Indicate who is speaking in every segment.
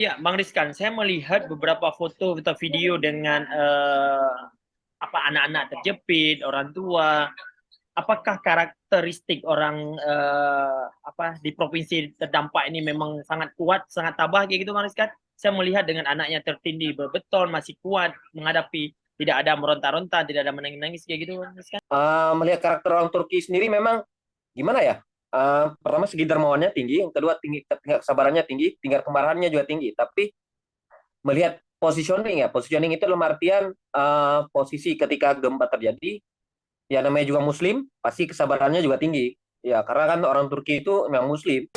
Speaker 1: Ya, Bang Rizkan, saya melihat beberapa foto atau video dengan anak-anak terjepit, orang tua. Apakah karakteristik orang di provinsi terdampak ini memang sangat kuat, sangat tabah kayak gitu, Bang Rizkan? Saya melihat dengan anaknya tertindih berbeton, masih kuat menghadapi, tidak ada meronta-ronta, tidak ada menangis-nangis kayak gitu, Bang Rizkan.
Speaker 2: Melihat karakter orang Turki sendiri memang gimana ya? Pertama segi dermawannya tinggi, yang kedua tingkat kesabarannya tinggi, tingkat kemarahannya juga tinggi. Tapi melihat positioning itu dalam artian posisi ketika gempa terjadi, ya namanya juga Muslim, pasti kesabarannya juga tinggi. Ya karena kan orang Turki itu memang Muslim.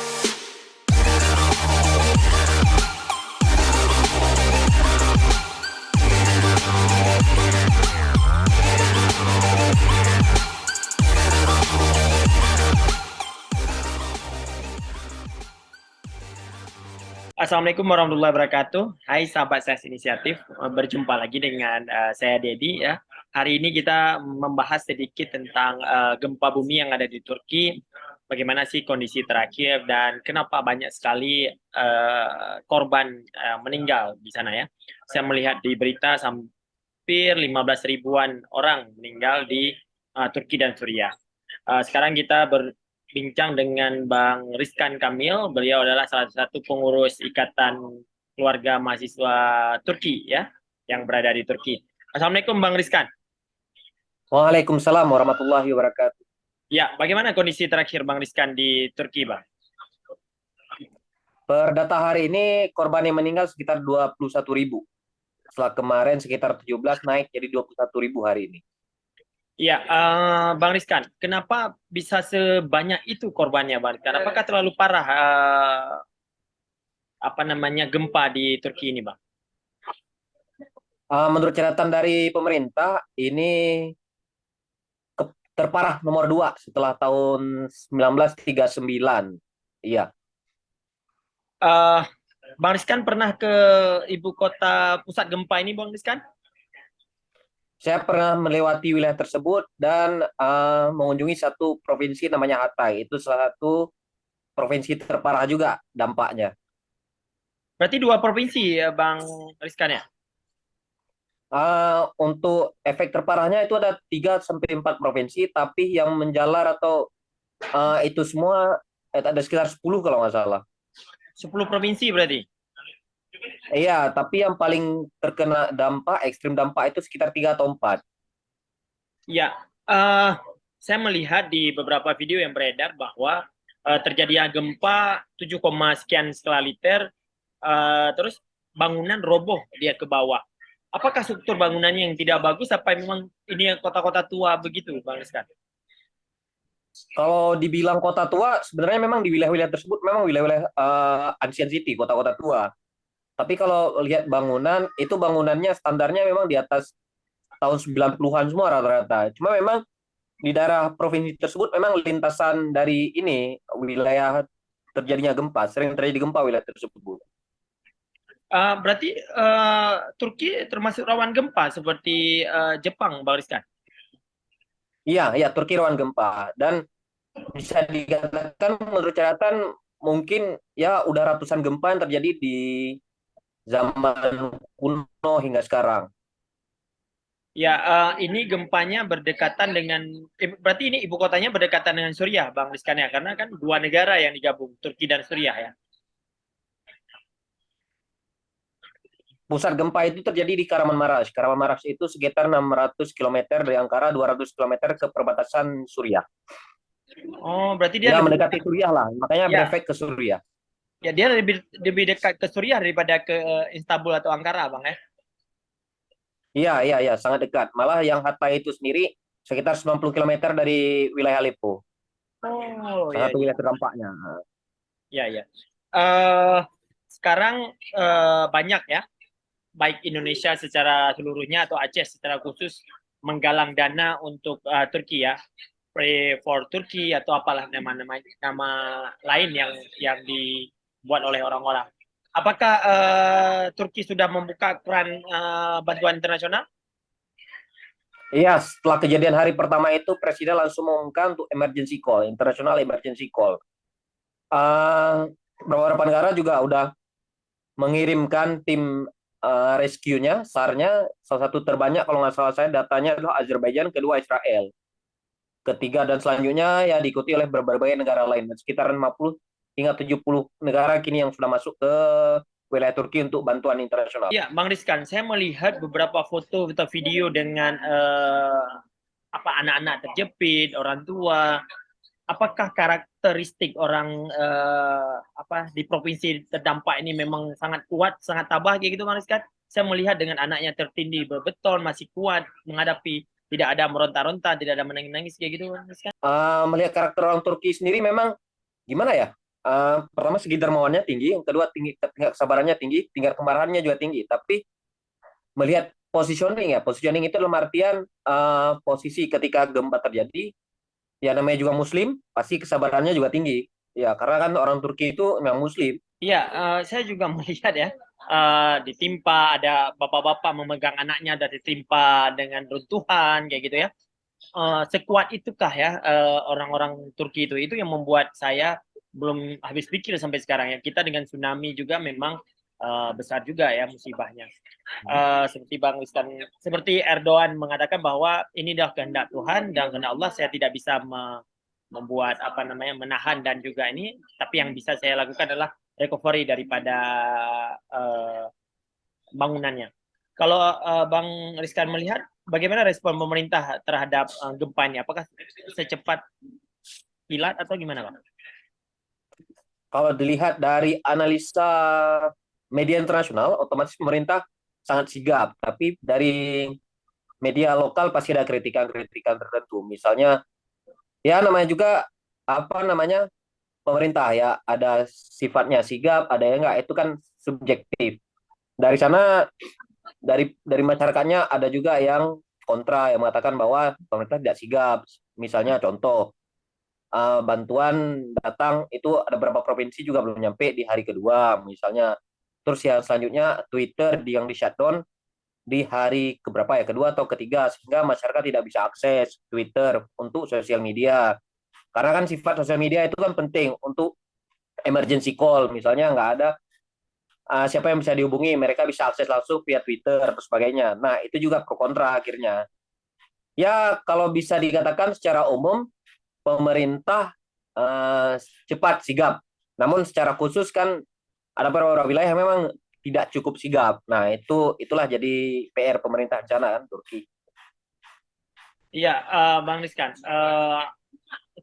Speaker 1: Assalamualaikum warahmatullahi wabarakatuh. Hai sahabat SES Inisiatif, berjumpa lagi dengan saya Dedi ya. Hari ini kita membahas sedikit tentang gempa bumi yang ada di Turki. Bagaimana sih kondisi terakhir dan kenapa banyak sekali korban meninggal di sana ya. Saya melihat di berita hampir 15 ribuan orang meninggal di Turki dan Suriah. Sekarang kita bincang dengan Bang Rizkan Kamil. Beliau adalah salah satu pengurus Ikatan Keluarga Mahasiswa Turki ya, yang berada di Turki. Assalamualaikum Bang Rizkan.
Speaker 2: Waalaikumsalam warahmatullahi wabarakatuh.
Speaker 1: Ya, bagaimana kondisi terakhir Bang Rizkan di Turki, Bang?
Speaker 2: Per data hari ini korban yang meninggal sekitar 21.000. Setelah kemarin sekitar 17 naik jadi 21.000 hari ini.
Speaker 1: Ya, Bang Rizkan, kenapa bisa sebanyak itu korbannya, Bang Rizkan? Apakah terlalu parah gempa di Turki ini, Bang?
Speaker 2: Menurut catatan dari pemerintah, ini terparah nomor 2 setelah tahun 1939. Iya,
Speaker 1: Eh, Bang Rizkan pernah ke ibu kota pusat gempa ini, Bang Rizkan?
Speaker 2: saya pernah melewati wilayah tersebut dan mengunjungi satu provinsi namanya Hatay. Itu salah satu provinsi terparah juga dampaknya.
Speaker 1: Berarti dua provinsi ya, Bang Rizkan ya?
Speaker 2: Untuk efek terparahnya itu ada 3 sampai 4 provinsi, tapi yang menjalar atau itu semua ada sekitar 10 kalau nggak salah.
Speaker 1: 10 provinsi berarti?
Speaker 2: Iya, tapi yang paling terkena dampak, ekstrim dampak itu sekitar 3 atau 4.
Speaker 1: Ya, eh, saya melihat di beberapa video yang beredar bahwa terjadinya gempa 7, sekian skala liter, terus bangunan roboh dia ke bawah. Apakah struktur bangunannya yang tidak bagus, apa memang ini kota-kota tua begitu, Bang Rizkan?
Speaker 2: Kalau dibilang kota tua, sebenarnya memang di wilayah-wilayah tersebut memang wilayah-wilayah ancient city, kota-kota tua. Tapi kalau lihat bangunan, itu bangunannya standarnya memang di atas tahun 90-an semua rata-rata. Cuma memang di daerah provinsi tersebut memang lintasan dari ini wilayah terjadinya gempa, sering terjadi gempa wilayah tersebut.
Speaker 1: Berarti Turki termasuk rawan gempa seperti Jepang, Bang Rizkan?
Speaker 2: Iya, iya Turki rawan gempa dan bisa dikatakan menurut catatan mungkin ya udah ratusan gempa yang terjadi di zaman kuno hingga sekarang.
Speaker 1: Ya, ini gempanya berdekatan dengan, berarti ini ibu kotanya berdekatan dengan Suriah, Bang Rizkan ya, karena kan dua negara yang digabung, Turki dan Suriah ya.
Speaker 2: Pusat gempa itu terjadi di Kahramanmaraş. Kahramanmaraş itu sekitar 600 kilometer dari Ankara, 200 kilometer ke perbatasan Suriah.
Speaker 1: Oh, berarti dia
Speaker 2: Ya
Speaker 1: lebih
Speaker 2: mendekati
Speaker 1: dekat,
Speaker 2: Suriah lah, makanya
Speaker 1: ya,
Speaker 2: berefek ke Suriah.
Speaker 1: ya dia lebih dekat ke Suriah daripada ke Istanbul atau Ankara, Bang ya.
Speaker 2: Iya, iya, iya, sangat dekat. Malah yang Hatay itu sendiri sekitar 90 kilometer dari wilayah Aleppo.
Speaker 1: Oh,
Speaker 2: Salah
Speaker 1: ya,
Speaker 2: satu
Speaker 1: ya,
Speaker 2: wilayah terdampaknya.
Speaker 1: ya, ya. Eh, Sekarang banyak ya, baik Indonesia secara seluruhnya atau Aceh secara khusus menggalang dana untuk Turki ya, Pray for Turkey atau apalah nama lain yang dibuat oleh orang-orang. Apakah Turki sudah membuka keran bantuan internasional?
Speaker 2: Iya, setelah kejadian hari pertama itu Presiden langsung mengumumkan untuk emergency call, international emergency call. Uh, Beberapa negara juga udah mengirimkan tim rescue-nya, SAR-nya, salah satu terbanyak kalau nggak salah saya datanya adalah Azerbaijan, kedua Israel, ketiga dan selanjutnya ya diikuti oleh berbagai negara lain. Sekitar 50 hingga 70 negara kini yang sudah masuk ke wilayah Turki untuk bantuan internasional.
Speaker 1: Ya, Bang Rizkan, saya melihat beberapa foto atau video dengan apa anak-anak terjepit, orang tua. Apakah karakteristik orang apa di provinsi terdampak ini memang sangat kuat, sangat tabah kayak gitu, Bang Rizkan? Saya melihat dengan anaknya tertindih berbeton, masih kuat menghadapi, tidak ada meronta-ronta, tidak ada menangis-nangis kayak gitu, Bang Rizkan.
Speaker 2: Melihat karakter orang Turki sendiri memang gimana ya? Pertama segi dermawannya tinggi, yang kedua tingkat kesabarannya tinggi, tingkat kemarahannya juga tinggi. Tapi melihat positioning ya, positioning itu dalam artian posisi ketika gempa terjadi, ya namanya juga Muslim, pasti kesabarannya juga tinggi. Ya karena kan orang Turki itu memang Muslim.
Speaker 1: Iya, saya juga melihat ya, ditimpa ada bapak-bapak memegang anaknya dan ditimpa dengan runtuhan kayak gitu ya. Sekuat itukah ya orang-orang Turki itu yang membuat saya belum habis pikir sampai sekarang ya. Kita dengan tsunami juga memang besar juga ya musibahnya. Seperti Bang Wiskan, seperti Erdogan mengatakan bahwa ini dah kehendak Tuhan dan kehendak Allah, saya tidak bisa membuat apa namanya menahan dan juga ini, tapi yang bisa saya lakukan adalah recovery daripada uh, bangunannya. Kalau Bang Rizkan melihat bagaimana respon pemerintah terhadap gempa ini? Apakah secepat kilat atau gimana, Bang?
Speaker 2: Kalau dilihat dari analisa media internasional, otomatis pemerintah sangat sigap. Tapi dari media lokal pasti ada kritikan-kritikan tertentu. Misalnya, ya namanya juga apa namanya pemerintah ya, ada sifatnya sigap, ada yang enggak, itu kan subjektif. Dari sana, dari masyarakatnya ada juga yang kontra, yang mengatakan bahwa pemerintah tidak sigap. Misalnya contoh, bantuan datang itu ada beberapa provinsi juga belum nyampe di hari kedua misalnya. Terus yang selanjutnya Twitter yang di shutdown di hari keberapa ya, kedua atau ketiga, sehingga masyarakat tidak bisa akses Twitter untuk sosial media. Karena kan sifat sosial media itu kan penting untuk emergency call, misalnya nggak ada siapa yang bisa dihubungi, mereka bisa akses langsung via Twitter atau sebagainya. Nah itu juga pro kontra akhirnya. Ya kalau bisa dikatakan secara umum pemerintah uh, cepat sigap. Namun secara khusus kan ada beberapa wilayah yang memang tidak cukup sigap. Nah, itulah jadi PR pemerintah di sana kan Turki.
Speaker 1: Iya, Bang Rizkan.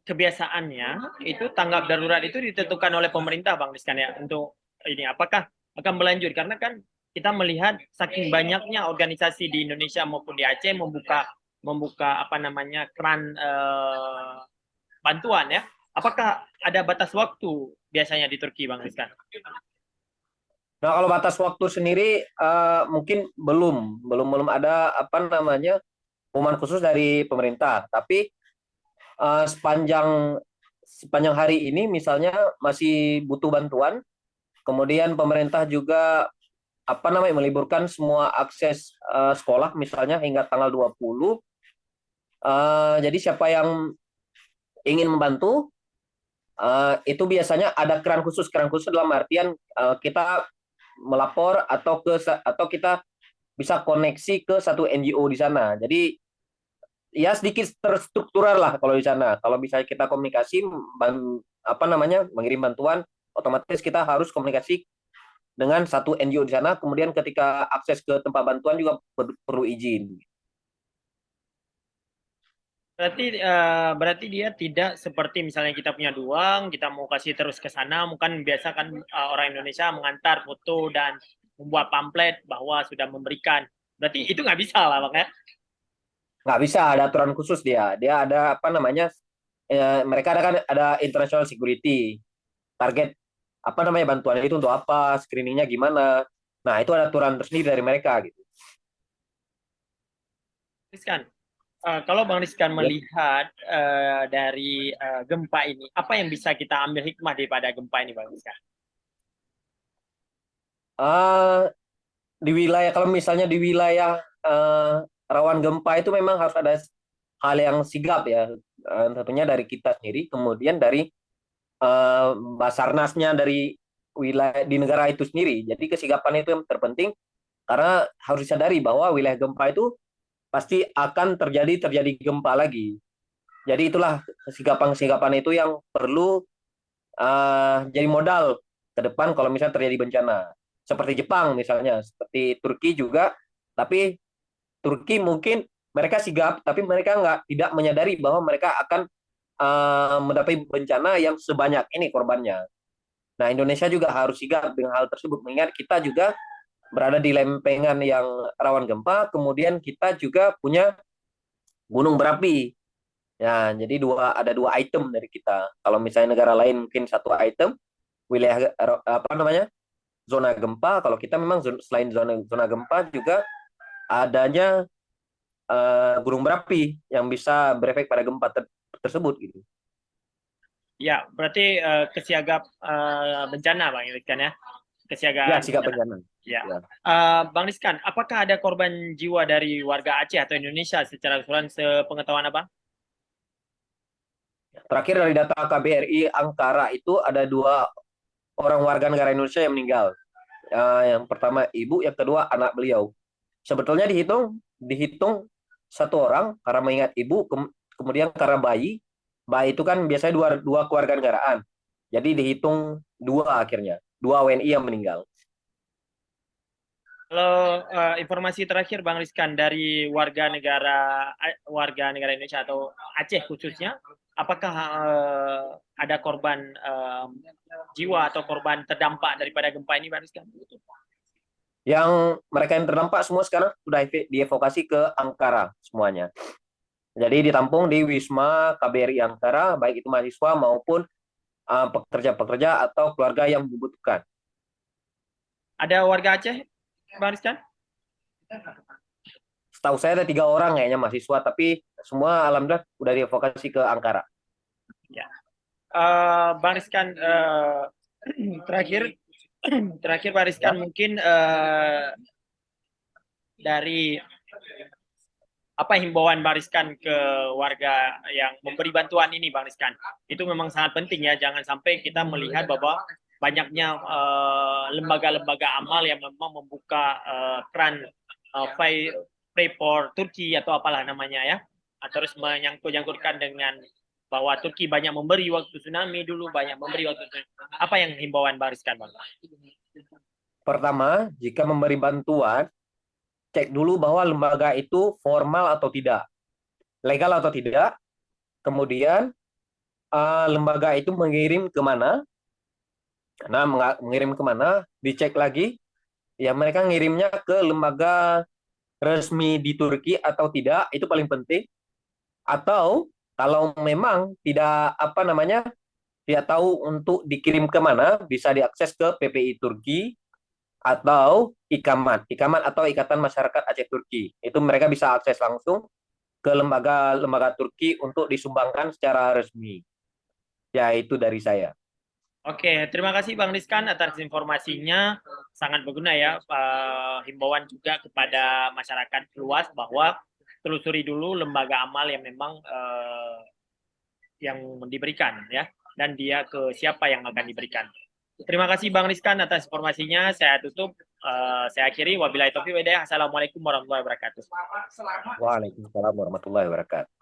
Speaker 1: Kebiasaannya itu tanggap darurat itu ditentukan oleh pemerintah, Bang Rizkan ya. Untuk ini apakah akan berlanjut? Karena kan kita melihat saking banyaknya organisasi di Indonesia maupun di Aceh membuka membuka apa namanya keran bantuan ya. Apakah ada batas waktu biasanya di Turki, Bang Rizkan?
Speaker 2: Nah, kalau batas waktu sendiri mungkin belum ada apa namanya pengumuman khusus dari pemerintah. Tapi sepanjang sepanjang hari ini misalnya masih butuh bantuan, kemudian pemerintah juga apa namanya meliburkan semua akses sekolah misalnya hingga tanggal 20. Jadi siapa yang ingin membantu itu biasanya ada keran khusus dalam artian kita melapor atau kita bisa koneksi ke satu NGO di sana. Jadi ya sedikit terstruktural lah kalau di sana. Kalau bisa kita komunikasi apa namanya mengirim bantuan, otomatis kita harus komunikasi dengan satu NGO di sana. Kemudian ketika akses ke tempat bantuan juga perlu izin.
Speaker 1: Berarti dia tidak seperti misalnya kita punya uang, kita mau kasih terus ke sana, mungkin biasa kan orang Indonesia mengantar foto dan membuat pamflet bahwa sudah memberikan. Berarti itu nggak bisa lah, Bang ya.
Speaker 2: Nggak bisa, ada aturan khusus dia. Dia ada apa namanya, mereka ada kan ada international security. Target apa namanya bantuan itu untuk apa, screeningnya gimana. Nah itu ada aturan tersendiri dari mereka gitu.
Speaker 1: Rizkan, kalau Bang Rizkan
Speaker 2: Ya.
Speaker 1: melihat dari gempa ini, apa yang bisa kita ambil hikmah daripada gempa ini, Bang Rizkan?
Speaker 2: Uh, di wilayah kalau misalnya di wilayah rawan gempa itu memang harus ada hal yang sigap ya. Tentunya dari kita sendiri, kemudian dari Basarnasnya, dari wilayah di negara itu sendiri. Jadi kesigapan itu yang terpenting karena harus disadari bahwa wilayah gempa itu pasti akan terjadi gempa lagi. Jadi itulah kesigapan-kesigapan itu yang perlu jadi modal ke depan kalau misalnya terjadi bencana. Seperti Jepang misalnya, seperti Turki juga, tapi Turki mungkin mereka sigap, tapi mereka tidak menyadari bahwa mereka akan mendapat bencana yang sebanyak ini korbannya. Nah, Indonesia juga harus sigap dengan hal tersebut, mengingat kita juga berada di lempengan yang rawan gempa, kemudian kita juga punya gunung berapi. Ya, jadi ada dua item dari kita. Kalau misalnya negara lain mungkin satu item, wilayah apa namanya zona gempa. Kalau kita memang selain zona zona gempa juga adanya gunung berapi yang bisa berefek pada gempa tersebut gitu.
Speaker 1: Ya, berarti kesiaga bencana Bang Rizkan ya.
Speaker 2: Ya,
Speaker 1: Kesiagaan
Speaker 2: sigap
Speaker 1: bencana.
Speaker 2: bencana.
Speaker 1: Ya.
Speaker 2: Ya.
Speaker 1: Bang Rizkan, apakah ada korban jiwa dari warga Aceh atau Indonesia secara keseluruhan sepengetahuan Abang?
Speaker 2: Terakhir dari data KBRI Ankara itu ada 2 orang warga negara Indonesia yang meninggal. Yang pertama ibu, yang kedua anak beliau. Sebetulnya dihitung 1 orang karena mengingat ibu, kemudian karena bayi. Bayi itu kan biasanya dua keluarga negaraan. Jadi dihitung 2 akhirnya. 2 WNI yang meninggal.
Speaker 1: Kalau informasi terakhir Bang Rizkan dari warga negara Indonesia atau Aceh khususnya, apakah ada korban jiwa atau korban terdampak daripada gempa ini Bang Rizkan?
Speaker 2: Yang mereka yang terdampak semua sekarang sudah dievakuasi ke Ankara semuanya. Jadi ditampung di Wisma KBRI Ankara, baik itu mahasiswa maupun pekerja-pekerja atau keluarga yang membutuhkan.
Speaker 1: Ada warga Aceh, Bang Rizkan?
Speaker 2: Setahu saya ada 3 orang kayaknya mahasiswa, tapi semua alhamdulillah udah dievakuasi ke Ankara.
Speaker 1: Ya. Bang Rizkan, terakhir Bang Rizkan
Speaker 2: Ya.
Speaker 1: mungkin dari apa himbauan Bang Rizkan ke warga yang memberi bantuan ini Bang Rizkan? Itu memang sangat penting ya, jangan sampai kita melihat bahwa banyaknya lembaga-lembaga amal yang memang membuka keran Freeport Turki atau apalah namanya ya, terus menyangkut-nyangkutkan dengan bahwa Turki banyak memberi waktu tsunami dulu, banyak memberi waktu tsunami. Apa yang himbauan Bang Rizkan Bang?
Speaker 2: Pertama, jika memberi bantuan, cek dulu bahwa lembaga itu formal atau tidak, legal atau tidak. Kemudian lembaga itu mengirim kemana, nah mengirim kemana, dicek lagi. Ya mereka ngirimnya ke lembaga resmi di Turki atau tidak, itu paling penting. Atau kalau memang tidak apa namanya tidak tahu untuk dikirim kemana, bisa diakses ke PPI Turki atau Ikaman atau Ikatan Masyarakat Aceh Turki. Itu mereka bisa akses langsung ke lembaga-lembaga Turki untuk disumbangkan secara resmi. Ya, itu dari saya.
Speaker 1: Oke, terima kasih Bang Rizkan atas informasinya. Sangat berguna ya. Himbauan juga kepada masyarakat luas bahwa telusuri dulu lembaga amal yang memang yang diberikan ya, dan dia ke siapa yang akan diberikan. Terima kasih Bang Rizkan atas informasinya. Saya tutup. Saya akhiri. Wabillahi taufiq wal hidayah. Assalamualaikum warahmatullahi wabarakatuh.
Speaker 2: Waalaikumsalam warahmatullahi wabarakatuh.